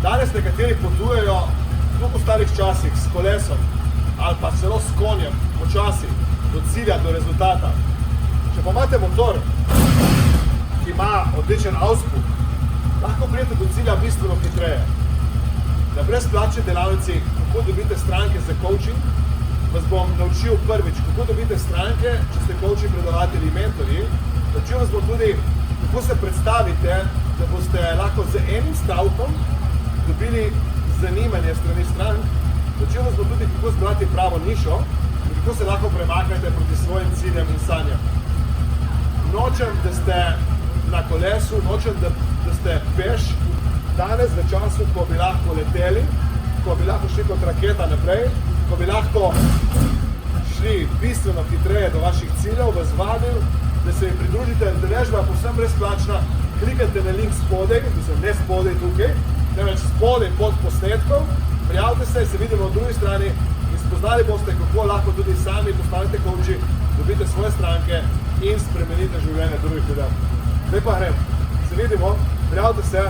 Danes nekateri potujejo v starih časih s kolesom ali pa celo s konjem, počasi, do cilja, do rezultata. Če pa imate motor, ki ima odličen output, lahko prijete do cilja bistveno hitreje. Na brezplačni delavnici, kako dobite stranke za coaching, vas bom naučil prvič, kako dobite stranke, če ste coachi, predavatelji, mentorji. Naučil vas bom tudi, kako se predstavite, da boste lahko z enim stavkom dobili zanimanje strani strank. Naučil vas bom tudi, kako zbrati pravo nišo in kako se lahko premaknete proti svojim ciljem in sanjam. Nočem, da ste na kolesu, nočem, da ste peš danes v času, ko bi lahko leteli, ko bi lahko šli kot raketa naprej, ko bi lahko šli bistveno hitreje do vaših ciljev, vas vabil, da se mi pridružite, udeležba je povsem brezplačna, klikajte na link spodaj, mislim ne spodaj tukaj, temveč spodaj pod posnetkom, prijavite se, se vidimo v drugi strani in spoznali boste, kako lahko tudi sami postanete coachi, dobite svoje stranke in spremenite življenje drugih ljudi. Zdaj pa grem, se vidimo, prijavite se.